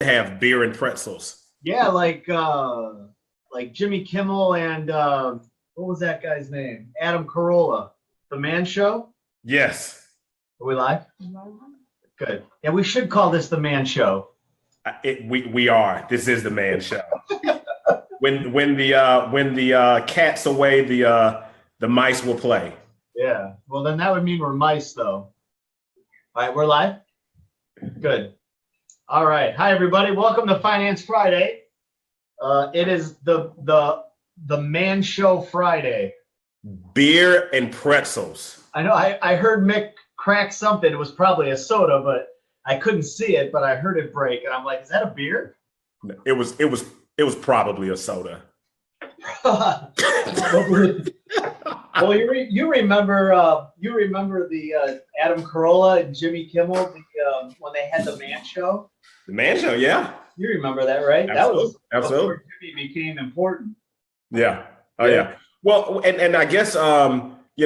Have beer and pretzels. Yeah, like Jimmy Kimmel and what was that guy's name? Adam Carolla. The Man Show. Yes, Are we live? Good. Yeah, we should call this the Man Show. we are. This is the man show. When the cat's away, the mice will play. Yeah. Well, then that would mean we're mice, though. All right, we're live. Good. All right. Hi, everybody. Welcome to Finance Friday. It is the Man Show Friday. Beer and pretzels. I know. I heard Mick crack something. It was probably a soda, but I couldn't see it. But I heard it break, and I'm like, "Is that a beer?" It was probably a soda. Well, you remember the Adam Carolla and Jimmy Kimmel when they had the Man Show. The man show, yeah. You remember that, right? Absolutely. That was Absolutely. before Jimmy became important. Yeah. Oh yeah. Well, and I guess we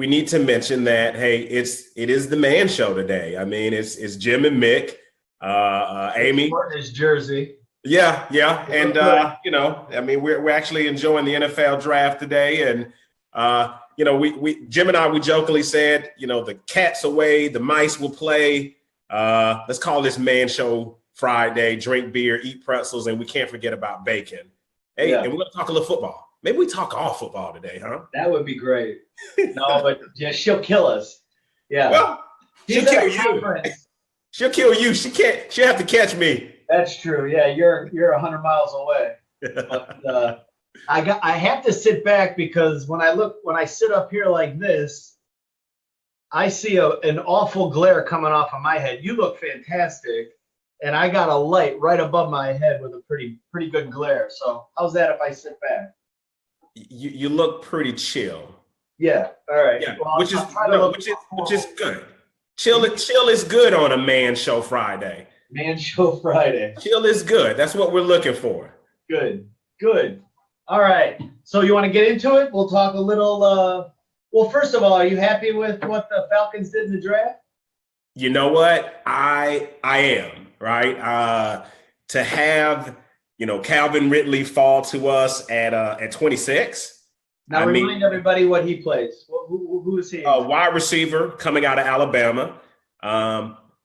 need to mention that it is the man show today. I mean, it's Jim and Mick, Amy. His jersey. Yeah, and I mean, we're actually enjoying the NFL draft today, and we Jim and we jokingly said, the cat's away, the mice will play. Let's call this Man Show Friday. Drink beer, eat pretzels, and we can't forget about bacon. Hey, and we're gonna talk a little football. Maybe we talk all football today, huh? That would be great. No, but yeah, she'll kill us. Yeah. Well, she'll kill you. She'll kill you. She'll have to catch me. That's true. Yeah, you're 100 miles away. But I have to sit back because when I sit up here like this, I see an awful glare coming off of my head. You look fantastic, and I got a light right above my head with a pretty good glare. So how's that if I sit back? You look pretty chill. Yeah. All right. Yeah. Well, which is good. Chill is good on a Man Show Friday. Man Show Friday. Chill is good. That's what we're looking for. Good. All right. So you want to get into it? We'll talk a little. Well, first of all, are you happy with what the Falcons did in the draft? You know what? I am, right? To have, Calvin Ridley fall to us at 26. Now remind everybody what he plays. Who is he? Wide receiver coming out of Alabama.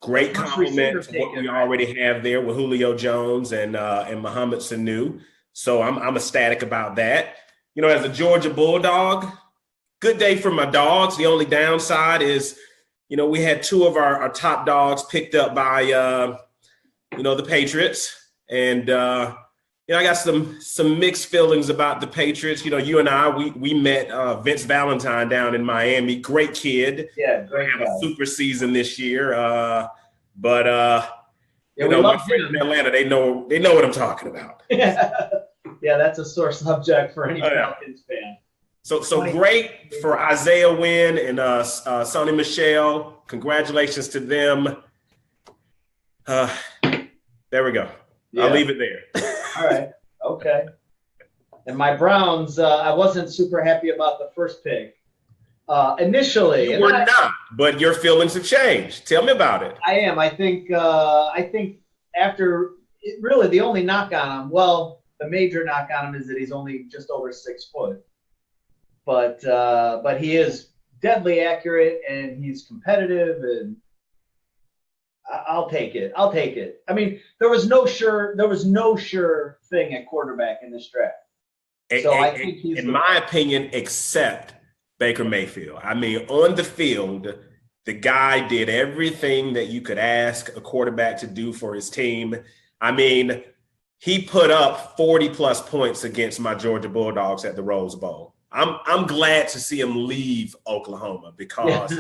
Great compliment to what we already have there with Julio Jones and Mohamed Sanu. So I'm ecstatic about that. As a Georgia Bulldog, good day for my dogs. The only downside is, we had two of our top dogs picked up by, the Patriots. And, I got some mixed feelings about the Patriots. You and I, we met Vince Valentine down in Miami. Great kid. Yeah, great guy. Have a super season this year. But my friends in Atlanta, they know what I'm talking about. Yeah, that's a sore subject for any Falcons fan. So great for Isaiah Wynn and Sonny Michel. Congratulations to them. There we go. Yeah. I'll leave it there. All right. Okay. And my Browns, I wasn't super happy about the first pick. Initially. You were not, but your feelings have changed. Tell me about it. I am. I think after really the only knock on him, well, the major knock on him is that he's only just over 6 foot. But he is deadly accurate and he's competitive, and I'll take it. I mean, there was no sure thing at quarterback in this draft. I think he's, in my opinion, except Baker Mayfield. I mean, on the field, the guy did everything that you could ask a quarterback to do for his team. I mean, he put up 40+ points against my Georgia Bulldogs at the Rose Bowl. I'm glad to see him leave Oklahoma because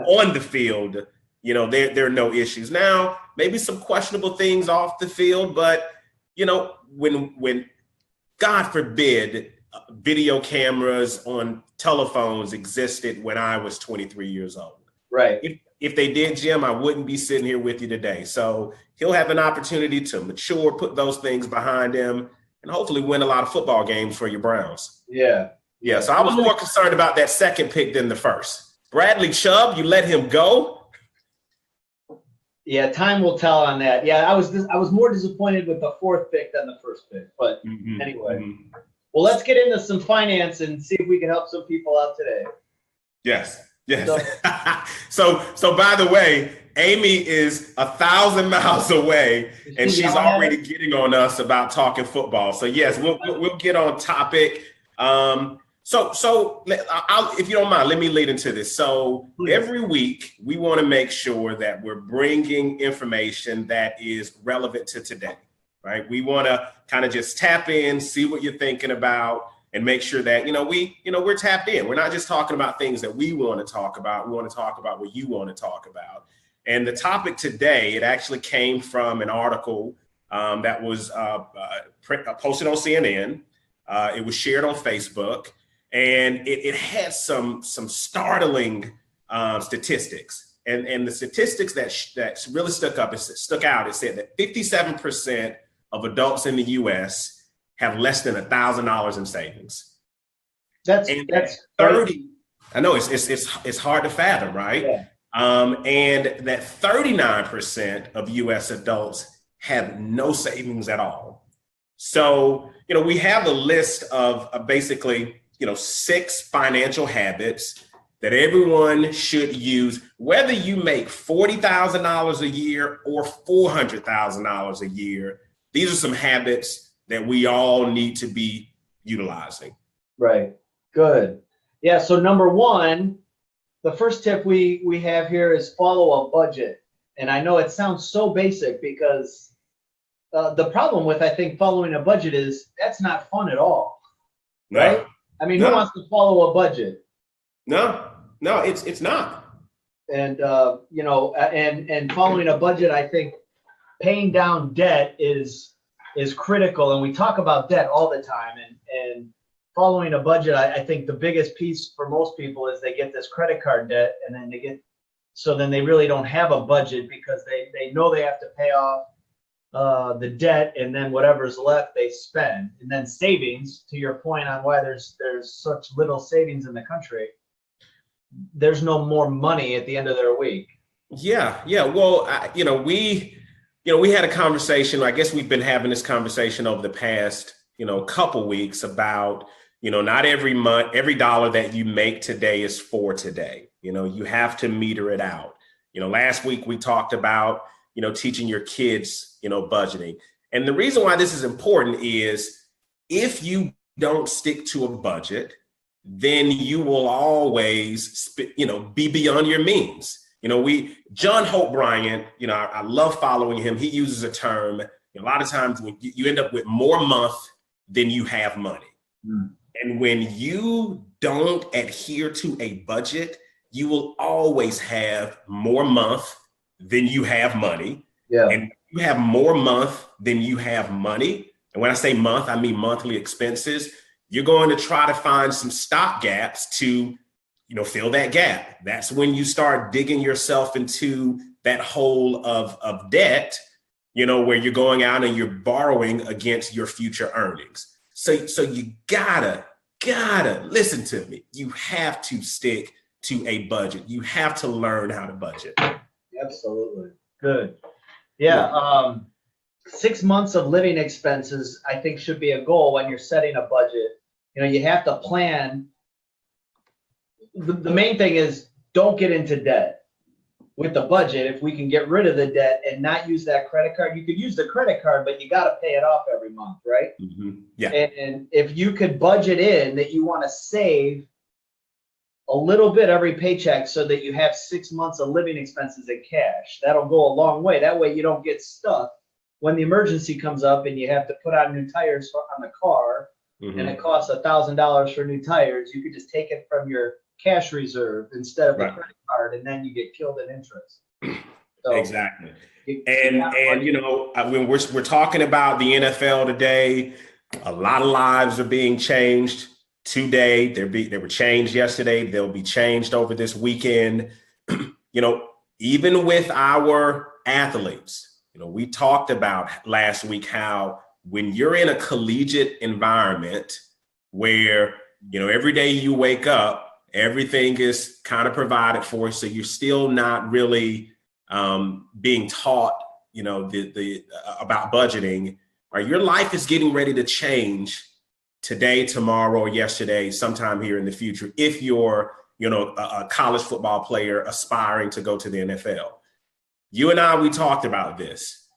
on the field, there are no issues. Now, maybe some questionable things off the field, but when God forbid video cameras on telephones existed when I was 23 years old. Right. If they did, Jim, I wouldn't be sitting here with you today. So he'll have an opportunity to mature, put those things behind him, and hopefully win a lot of football games for your Browns. Yeah. Yeah, so I was more concerned about that second pick than the first. Bradley Chubb, you let him go? Yeah, time will tell on that. Yeah, I was more disappointed with the fourth pick than the first pick. But anyway, well, let's get into some finance and see if we can help some people out today. Yes, yes. So by the way, Amy is 1,000 miles away, and she's already getting on us about talking football. So yes, we'll get on topic. So if you don't mind, let me lead into this. So every week we want to make sure that we're bringing information that is relevant to today, right? We want to kind of just tap in, see what you're thinking about, and make sure that, we're tapped in. We're not just talking about things that we want to talk about. We want to talk about what you want to talk about. And the topic today, it actually came from an article that was posted on CNN. It was shared on Facebook, and it had some startling statistics. And the statistics that really stuck out, it said that 57% of adults in the U.S. have less than $1,000 in savings. That's 30. I know it's hard to fathom, right? Yeah. And that 39% of U.S. adults have no savings at all. So, we have a list of basically, 6 financial habits that everyone should use, whether you make $40,000 a year or $400,000 a year. These are some habits that we all need to be utilizing. Right. Good. Yeah. So number one, the first tip we have here is follow a budget. And I know it sounds so basic because the problem with, I think, following a budget is that's not fun at all. Right? No. I mean, who wants to follow a budget? No, it's not. And, and following a budget, I think paying down debt is critical. And we talk about debt all the time, and following a budget, I think the biggest piece for most people is they get this credit card debt, and then then they really don't have a budget because they know they have to pay off the debt, and then whatever's left they spend. And then savings, to your point on why there's such little savings in the country, there's no more money at the end of their week. Yeah. Well, we had a conversation. I guess we've been having this conversation over the past, couple weeks about, not every month, every dollar that you make today is for today. You have to meter it out. Last week we talked about, teaching your kids, budgeting. And the reason why this is important is if you don't stick to a budget, then you will always, be beyond your means. John Hope Bryant, I love following him. He uses a term, a lot of times when you end up with more month than you have money. And when you don't adhere to a budget, you will always have more month than you have money. Yeah. And you have more month than you have money. And when I say month, I mean monthly expenses. You're going to try to find some stop gaps to, fill that gap. That's when you start digging yourself into that hole of debt, where you're going out and you're borrowing against your future earnings. So you gotta listen to me. You have to stick to a budget. You have to learn how to budget. Absolutely. Good. Yeah. 6 months of living expenses, I think, should be a goal when you're setting a budget. You have to plan. The main thing is don't get into debt with the budget. If we can get rid of the debt and not use that credit card, you could use the credit card, but you got to pay it off every month, right? Mm-hmm. Yeah. And if you could budget in that you want to save a little bit every paycheck so that you have 6 months of living expenses in cash, that'll go a long way. That way you don't get stuck when the emergency comes up and you have to put on new tires on the car, and it costs $1,000 for new tires. You could just take it from your cash reserve instead of the credit card, and then you get killed in interest. So, exactly. When we're talking about the NFL today, a lot of lives are being changed today. They were changed yesterday. They'll be changed over this weekend. Even with our athletes, we talked about last week how when you're in a collegiate environment where, every day you wake up, everything is kind of provided for, so you're still not really being taught, about budgeting, or your life is getting ready to change today, tomorrow, or yesterday, sometime here in the future, if you're, a college football player aspiring to go to the NFL. You and I, we talked about this.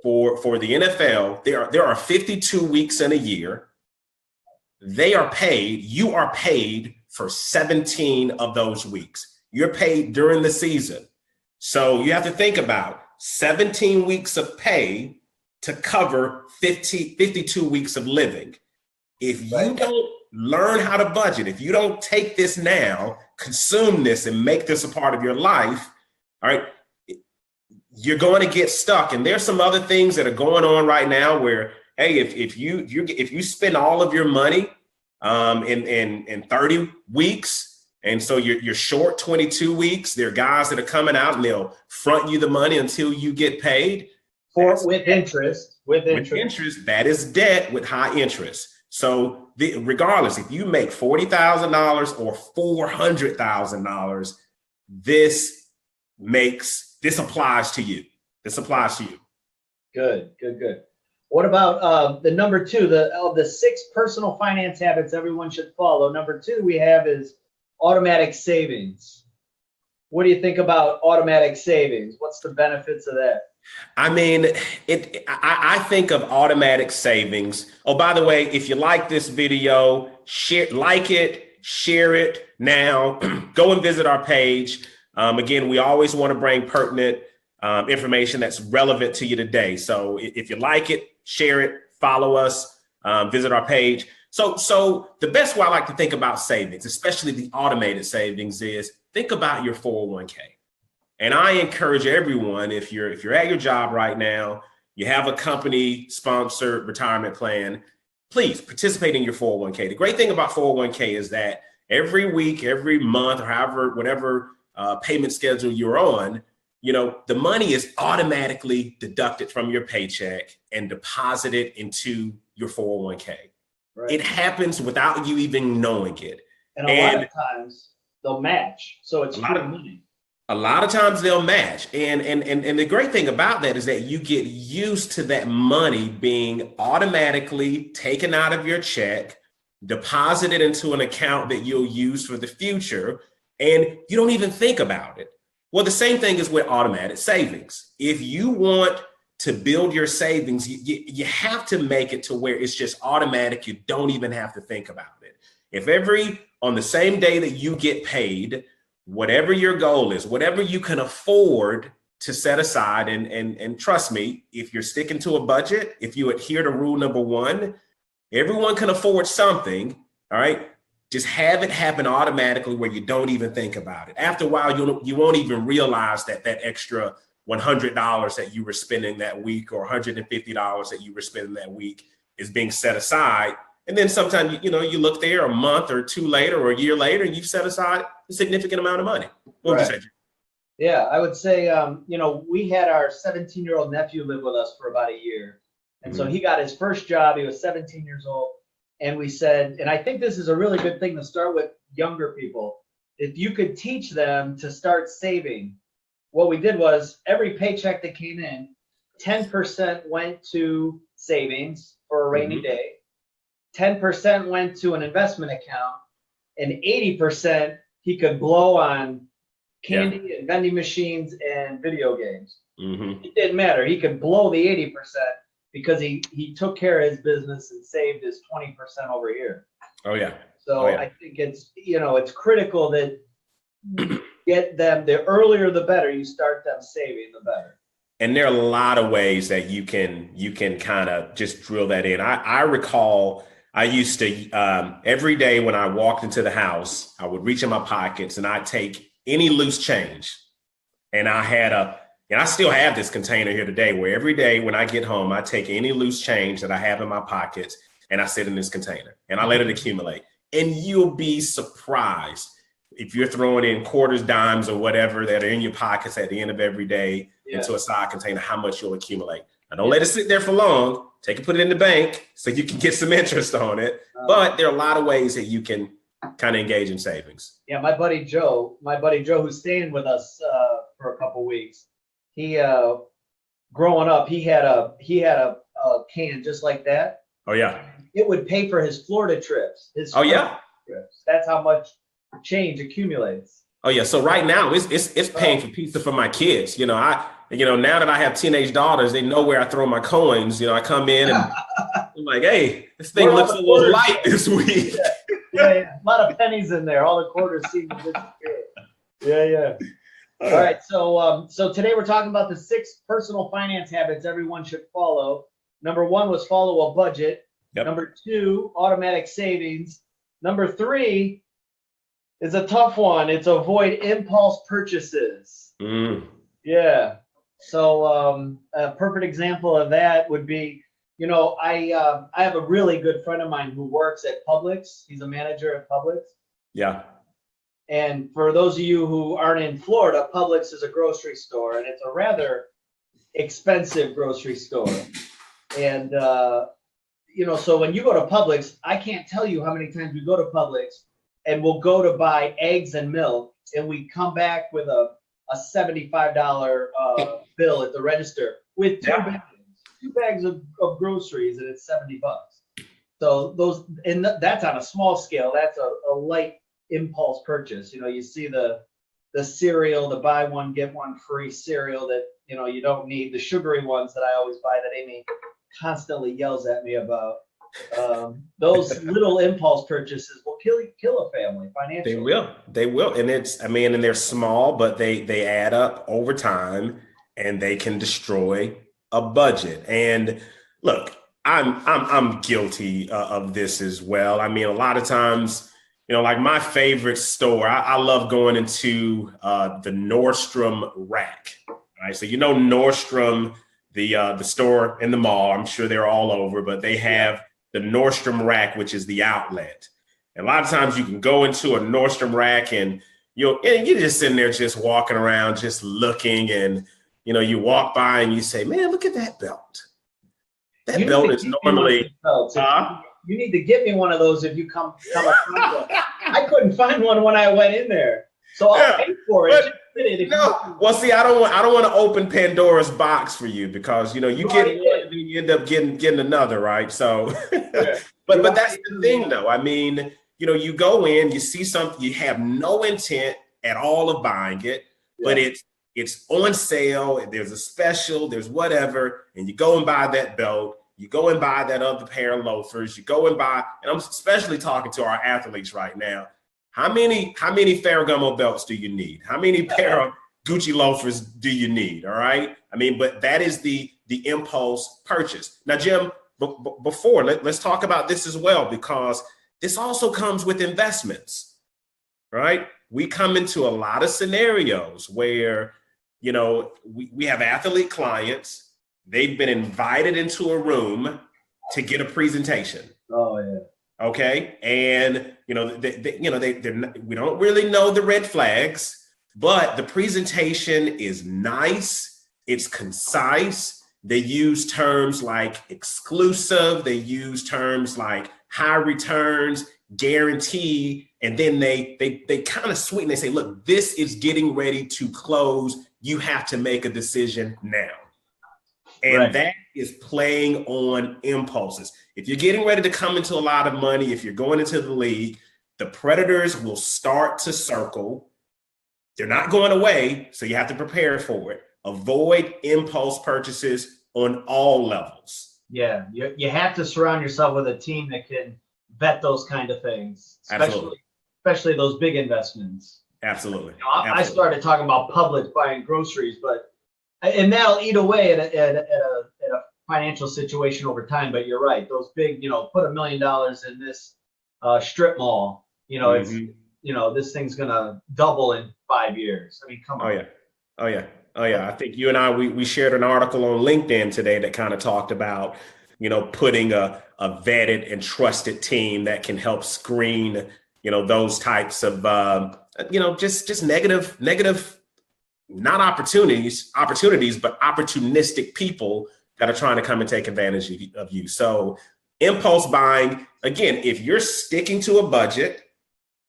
For the NFL, there are 52 weeks in a year. You are paid for 17 of those weeks. You're paid during the season. So you have to think about 17 weeks of pay to cover 52 weeks of living. If you don't learn how to budget, if you don't take this now, consume this and make this a part of your life, all right, you're going to get stuck. And there's some other things that are going on right now where, hey, if you spend all of your money in 30 weeks, and so you're short 22 weeks, there are guys that are coming out and they'll front you the money until you get paid. With interest, that is debt with high interest. So regardless, if you make $40,000 or $400,000, this applies to you. This applies to you. Good. What about the number 2, of the 6 personal finance habits everyone should follow? Number 2 we have is automatic savings. What do you think about automatic savings? What's the benefits of that? I mean, I think of automatic savings. Oh, by the way, if you like this video, share it now. Go and visit our page. Again, we always want to bring pertinent information that's relevant to you today. So if you like it, share it, follow us, visit our page. So the best way I like to think about savings, especially the automated savings, is think about your 401k. And I encourage everyone, if you're at your job right now, you have a company sponsored retirement plan, please participate in your 401k. The great thing about 401k is that every week, every month, or whatever payment schedule you're on, the money is automatically deducted from your paycheck and deposited into your 401k. Right. It happens without you even knowing it. And a lot of times they'll match. So it's free money. A lot of times they'll match. And the great thing about that is that you get used to that money being automatically taken out of your check, deposited into an account that you'll use for the future, and you don't even think about it. Well, the same thing is with automatic savings. If you want to build your savings, you have to make it to where it's just automatic. You don't even have to think about it. If on the same day that you get paid, whatever your goal is, whatever you can afford to set aside, and trust me, if you're sticking to a budget, if you adhere to rule number 1, everyone can afford something, all right? Just have it happen automatically where you don't even think about it. After a while, you won't even realize that extra $100 that you were spending that week or $150 that you were spending that week is being set aside. And then sometimes, you look there a month or 2 later or a year later, and you've set aside a significant amount of money. What would you say? Yeah, I would say, we had our 17-year-old nephew live with us for about a year. And so he got his first job. He was 17 years old. And we said, and I think this is a really good thing to start with younger people. If you could teach them to start saving, what we did was every paycheck that came in, 10% went to savings for a rainy day. 10% went to an investment account, and 80% he could blow on candy and vending machines and video games. It didn't matter. He could blow the 80% because he took care of his business and saved his 20% over here. Oh, yeah. So I think it's critical that you get them, the earlier the better you start them saving, the better. And there are a lot of ways that you can kind of just drill that in. I recall I used to, every day when I walked into the house, I would reach in my pockets and I'd take any loose change. And I still have this container here today where every day when I get home, I take any loose change that I have in my pockets and I sit in this container and I let it accumulate. And you'll be surprised if you're throwing in quarters, dimes, or whatever that are in your pockets at the end of every day into a side container, how much you'll accumulate. Now, don't let it sit there for long. Take it, put it in the bank so you can get some interest on it. But there are a lot of ways that you can kind of engage in savings. Yeah, my buddy Joe, who's staying with us for a couple weeks, he growing up, he had a can just like that. Oh yeah. It would pay for his Florida trips. Oh yeah. Trips. That's how much change accumulates. Oh yeah. So right now it's paying for pizza for my kids. Now that I have teenage daughters, they know where I throw my coins. I come in and I'm like, hey, this thing looks a little light this week. Yeah. A lot of pennies in there. All the quarters seem to disappear. Yeah. All right. So today we're talking about the 6 personal finance habits everyone should follow. Number 1 was follow a budget. Yep. Number 2, automatic savings. Number 3 is a tough one. It's avoid impulse purchases. Yeah. So a perfect example of that would be, I have a really good friend of mine who works at Publix. He's a manager at Publix. Yeah. And for those of you who aren't in Florida, Publix is a grocery store, and it's a rather expensive grocery store. And, so when you go to Publix, I can't tell you how many times we go to Publix and we'll go to buy eggs and milk, and we come back with a $75 bill at the register with two bags of groceries, and it's $70. So that's on a small scale. That's a light impulse purchase. You see the cereal, the buy one get one free cereal that you don't need, the sugary ones that I always buy that Amy constantly yells at me about. Those little impulse purchases will kill a family financially. They will, and and they're small, but they add up over time, and they can destroy a budget. And look, I'm guilty of this as well. A lot of times, like my favorite store, I love going into the Nordstrom rack. Right, so Nordstrom, the store in the mall. I'm sure they're all over, but they have the Nordstrom rack, which is the outlet. And a lot of times you can go into a Nordstrom rack and you're just sitting there, just walking around, just looking, and you walk by and you say, "Man, look at that belt. That belt is normally." You need to get me one of those if you come across one. I couldn't find one when I went in there, so I'll pay for it. Well, see, I don't want to open Pandora's box for you, because you get one and you end up getting another, right? So, but that's the thing, though. You go in, you see something, you have no intent at all of buying it, but it's on sale, there's a special, there's whatever, and you go and buy that belt. You go and buy that other pair of loafers. You go and buy, and I'm especially talking to our athletes right now. How many Ferragamo belts do you need? How many pair of Gucci loafers do you need? All right. But that is the impulse purchase. Now, Jim, before let's talk about this as well, because this also comes with investments, right? We come into a lot of scenarios where, we have athlete clients. They've been invited into a room to get a presentation. Oh yeah. Okay, and we don't really know the red flags, but the presentation is nice. It's concise. They use terms like exclusive. They use terms like high returns, guarantee, and then they kind of sweeten. They say, "Look, this is getting ready to close. You have to make a decision now." And that is playing on impulses. If you're getting ready to come into a lot of money, if you're going into the league, the predators will start to circle. They're not going away, so you have to prepare for it. Avoid impulse purchases on all levels. Yeah, you have to surround yourself with a team that can vet those kind of things, especially those big investments. Absolutely. I started talking about Publix buying groceries, and that'll eat away at a financial situation over time. But you're right; those big, put $1 million in this strip mall. It's this thing's gonna double in 5 years. Come on. Oh yeah. I think you and I we shared an article on LinkedIn today that kind of talked about putting a vetted and trusted team that can help screen those types of just negative. Not opportunities, but opportunistic people that are trying to come and take advantage of you. So impulse buying, again, if you're sticking to a budget,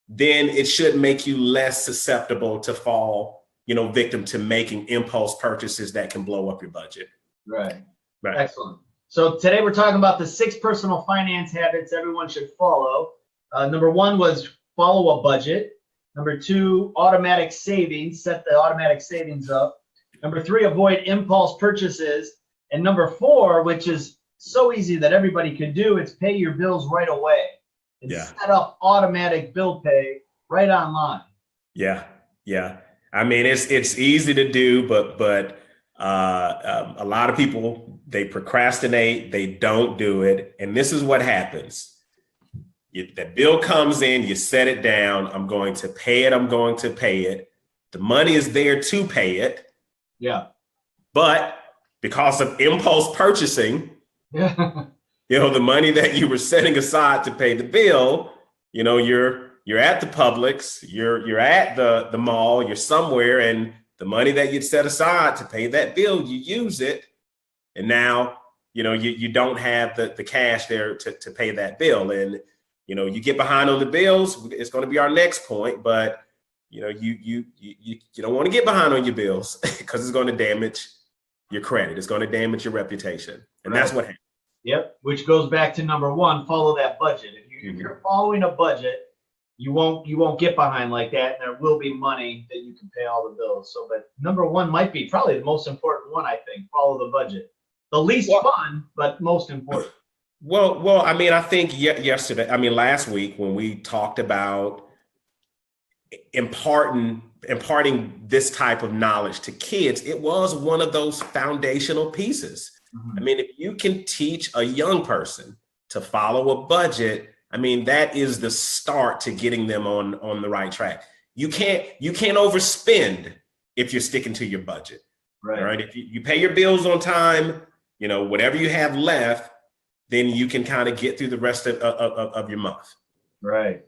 then it should make you less susceptible to fall victim to making impulse purchases that can blow up your budget. Right. Right. Excellent. So today we're talking about the 6 personal finance habits everyone should follow. Number 1 was follow a budget. Number 2, automatic savings, set the automatic savings up. Number 3, avoid impulse purchases. And number 4, which is so easy that everybody can do, it's pay your bills right away and set up automatic bill pay right online. Yeah. Yeah. I mean, it's easy to do, but a lot of people, they procrastinate, they don't do it. And this is what happens. That bill comes in, you set it down. I'm going to pay it. I'm going to pay it. The money is there to pay it. Yeah. But because of impulse purchasing, the money that you were setting aside to pay the bill, you're at the Publix, you're at the mall, you're somewhere, and the money that you'd set aside to pay that bill, you use it. And now, you don't have the cash there to pay that bill. And, you get behind on the bills. It's going to be our next point, but you don't want to get behind on your bills because it's going to damage your credit. It's going to damage your reputation. And that's what happens. Yep. Which goes back to number 1, follow that budget. If you're following a budget, you won't get behind like that, and there will be money that you can pay all the bills. So, but number 1 might be probably the most important one, I think. Follow the budget. The least fun, but most important. Well, I mean, I think last week when we talked about imparting this type of knowledge to kids, it was one of those foundational pieces. Mm-hmm. I mean, if you can teach a young person to follow a budget, I mean, that is the start to getting them on the right track. You can't overspend if you're sticking to your budget. Right. If you pay your bills on time, whatever you have left, then you can kind of get through the rest of your month. Right.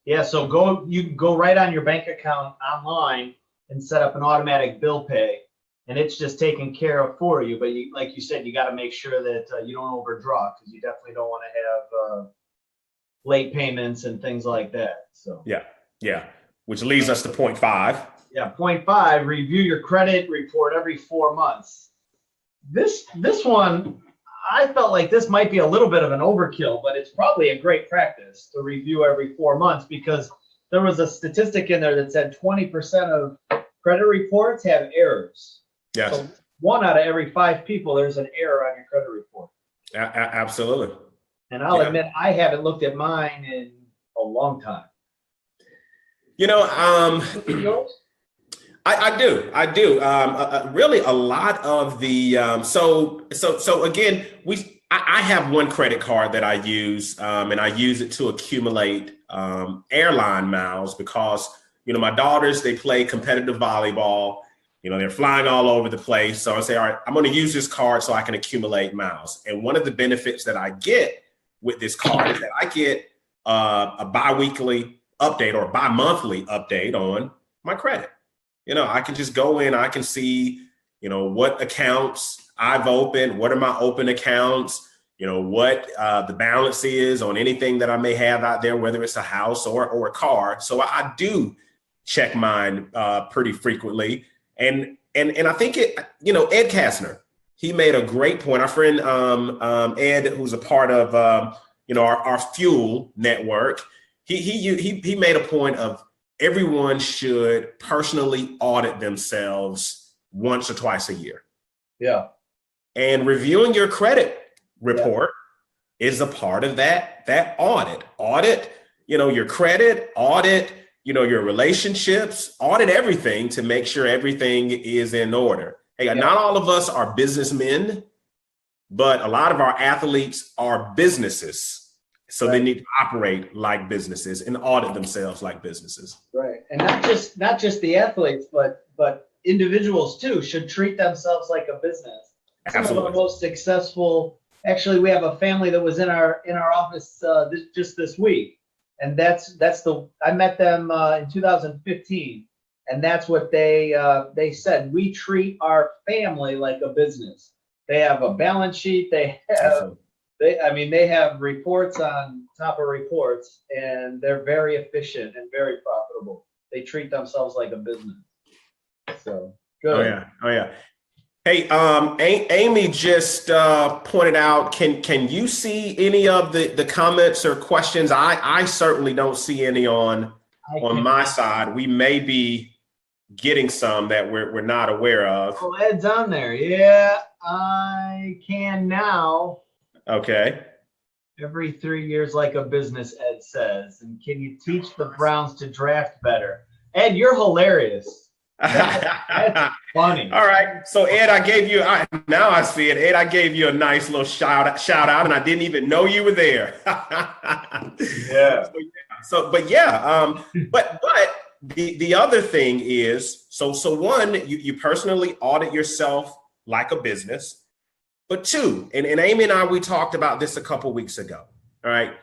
Yeah. So you can go right on your bank account online and set up an automatic bill pay, and it's just taken care of for you. But like you said, you got to make sure that you don't overdraw, because you definitely don't want to have late payments and things like that. So yeah. Which leads us to point 5. Yeah, point 5, review your credit report every 4 months. This one, I felt like this might be a little bit of an overkill, but it's probably a great practice to review every 4 months, because there was a statistic in there that said 20% of credit reports have errors. Yes. So 1 out of every 5 people, there's an error on your credit report. Absolutely. And I'll admit, I haven't looked at mine in a long time. I do. Really, a lot of the so again, I have one credit card that I use, and I use it to accumulate airline miles, because my daughters, they play competitive volleyball. They're flying all over the place. So I say, all right, I'm going to use this card so I can accumulate miles. And one of the benefits that I get with this card is that I get a biweekly update or bi-monthly update on my credit. I can just go in, I can see, what accounts I've opened, what are my open accounts, what the balance is on anything that I may have out there, whether it's a house or a car. So I do check mine pretty frequently. And I think Ed Kastner, he made a great point. Our friend Ed, who's a part of our Fuel network, he made a point of everyone should personally audit themselves once or twice a year. Yeah. And reviewing your credit report is a part of that audit. Audit, your credit, audit, your relationships, audit everything to make sure everything is in order. Hey, not all of us are businessmen, but a lot of our athletes are businesses. So they need to operate like businesses and audit themselves like businesses. Right. And not just the athletes, but individuals too should treat themselves like a business. Absolutely. Some of the most successful, actually, we have a family that was in our office just this week. And I met them in 2015. And that's what they said. We treat our family like a business. They have a balance sheet. They have reports on top of reports, and they're very efficient and very profitable. They treat themselves like a business. So good. Oh yeah. Oh yeah. Hey, Amy just pointed out. Can you see any of the comments or questions? I certainly don't see any on my side. We may be getting some that we're not aware of. Oh, Ed's on there. Yeah, I can now. Okay. Every 3 years, like a business, Ed says. And can you teach the Browns to draft better? Ed, you're hilarious. That's funny. All right. So Ed, I gave you now I see it. Ed, I gave you a nice little shout out, and I didn't even know you were there. Yeah. But the other thing is, so one, you personally audit yourself like a business. But two, and Amy and we talked about this a couple weeks ago. All right.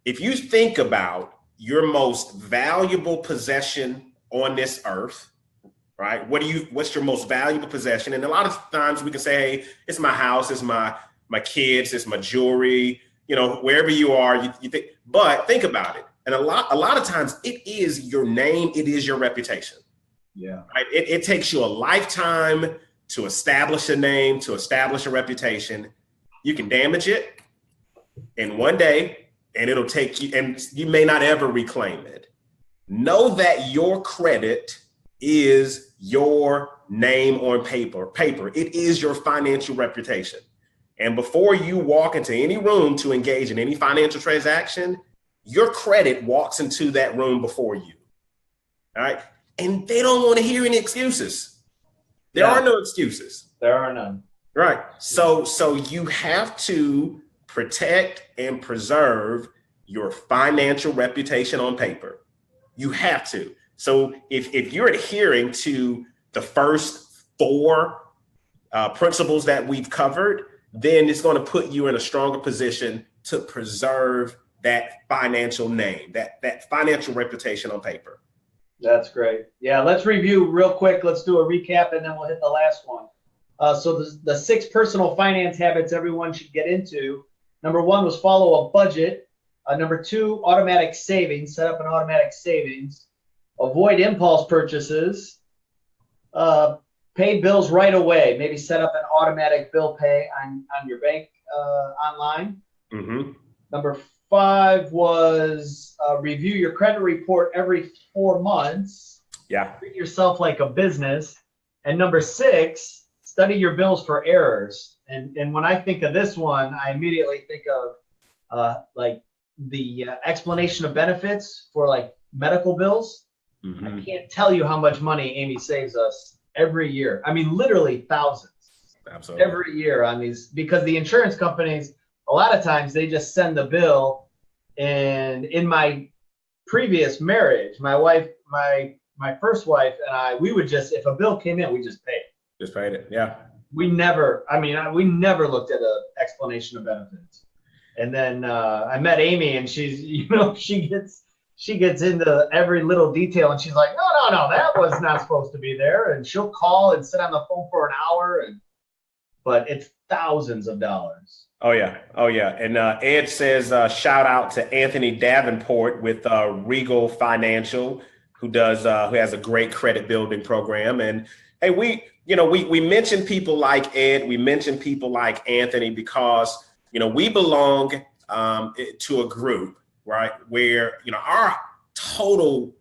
If you think about your most valuable possession on this earth, right? What's your most valuable possession? And a lot of times we can say, hey, it's my house, it's my kids, it's my jewelry, wherever you are, you think, but think about it. And a lot of times it is your name, it is your reputation. Yeah. Right? It takes you a lifetime to establish a name, to establish a reputation. You can damage it in one day, and it'll take you, and you may not ever reclaim it. Know that your credit is your name on paper. It is your financial reputation. And before you walk into any room to engage in any financial transaction, your credit walks into that room before you. All right. And they don't want to hear any excuses. There are no excuses. There are none. Right. So you have to protect and preserve your financial reputation on paper. You have to. So if you're adhering to the first 4 principles that we've covered, then it's going to put you in a stronger position to preserve that financial name, that financial reputation on paper. That's great. Yeah, let's review real quick. Let's do a recap, and then we'll hit the last one. So the 6 personal finance habits everyone should get into. Number 1 was follow a budget. Number 2, automatic savings. Set up an automatic savings. Avoid impulse purchases. Pay bills right away. Maybe set up an automatic bill pay on your bank online. Mm-hmm. Number 5 was review your credit report every 4 months. Yeah. Treat yourself like a business. And number 6, study your bills for errors. And when I think of this one, I immediately think of like the explanation of benefits for like medical bills. Mm-hmm. I can't tell you how much money Amy saves us every year. I mean, literally thousands. Absolutely. Every year on these, because the insurance companies, a lot of times they just send the bill. And in my previous marriage, my wife, my first wife and I, we would just, if a bill came in, we just paid. Just paid it. Yeah. We never looked at an explanation of benefits. And then I met Amy, and she's, she gets into every little detail, and she's like, no, that was not supposed to be there. And she'll call and sit on the phone for an hour, but it's thousands of dollars. Oh yeah. And Ed says, shout out to Anthony Davenport with Regal Financial, who has a great credit building program. And hey, we mention people like Ed, we mention people like Anthony because we belong to a group, right, where our total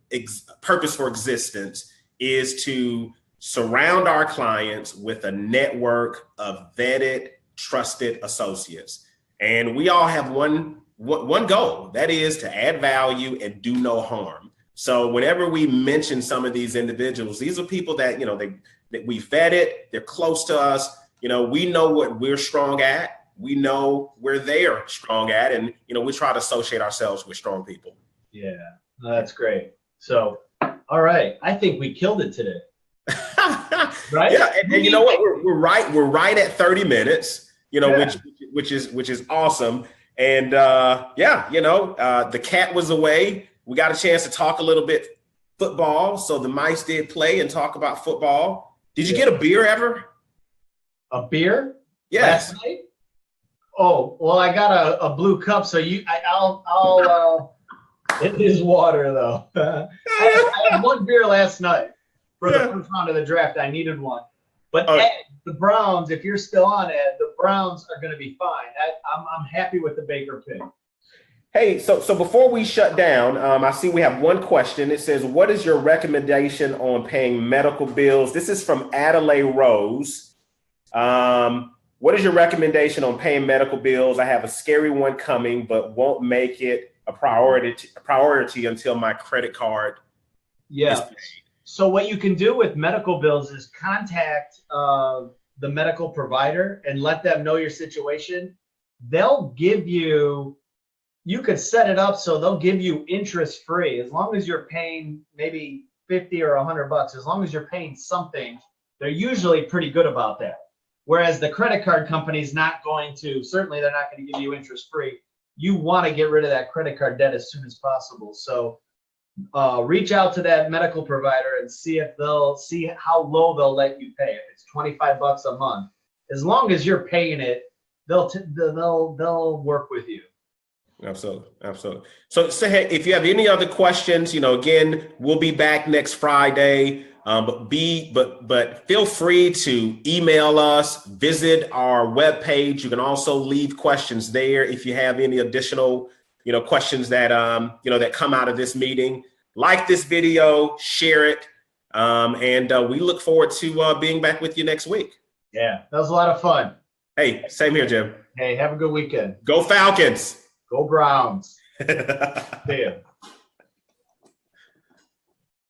purpose for existence is to surround our clients with a network of vetted, trusted associates. And we all have one goal, that is to add value and do no harm. So whenever we mention some of these individuals, these are people that, that we vetted, they're close to us. We know what we're strong at. We know where they are strong at. And, we try to associate ourselves with strong people. Yeah, that's great. So, all right. I think we killed it today. Right? Yeah. And you know what? We're right at 30 minutes, which is awesome. And the cat was away. We got a chance to talk a little bit football. So the mice did play and talk about football. Did you get a beer ever? A beer? Yes. Last night? Oh, well, I got a blue cup, so I'll it is water though. I had one beer last night. for the first round of the draft. I needed one. But Ed, the Browns, if you're still on, Ed, the Browns are going to be fine. I'm happy with the Baker pick. Hey, so before we shut down, I see we have one question. It says, what is your recommendation on paying medical bills? This is from Adelaide Rose. What is your recommendation on paying medical bills? I have a scary one coming, but won't make it a priority until my credit card is paid. So what you can do with medical bills is contact the medical provider and let them know your situation. They'll give you, you could set it up so they'll give you interest free as long as you're paying maybe 50 or $100. As long as you're paying something, they're usually pretty good about that. Whereas the credit card company's not going to, certainly they're not going to give you interest free. You want to get rid of that credit card debt as soon as possible. So reach out to that medical provider and see if they'll see how low they'll let you pay. If it's $25 a month, as long as you're paying it, they'll work with you. Absolutely. So hey, if you have any other questions, again, we'll be back next Friday. But feel free to email us, visit our webpage. You can also leave questions there if you have any additional, questions that that come out of this meeting. Like this video, share it, and we look forward to being back with you next week. Yeah, that was a lot of fun. Hey, same here, Jim. Hey, have a good weekend. Go Falcons. Go Browns. See ya.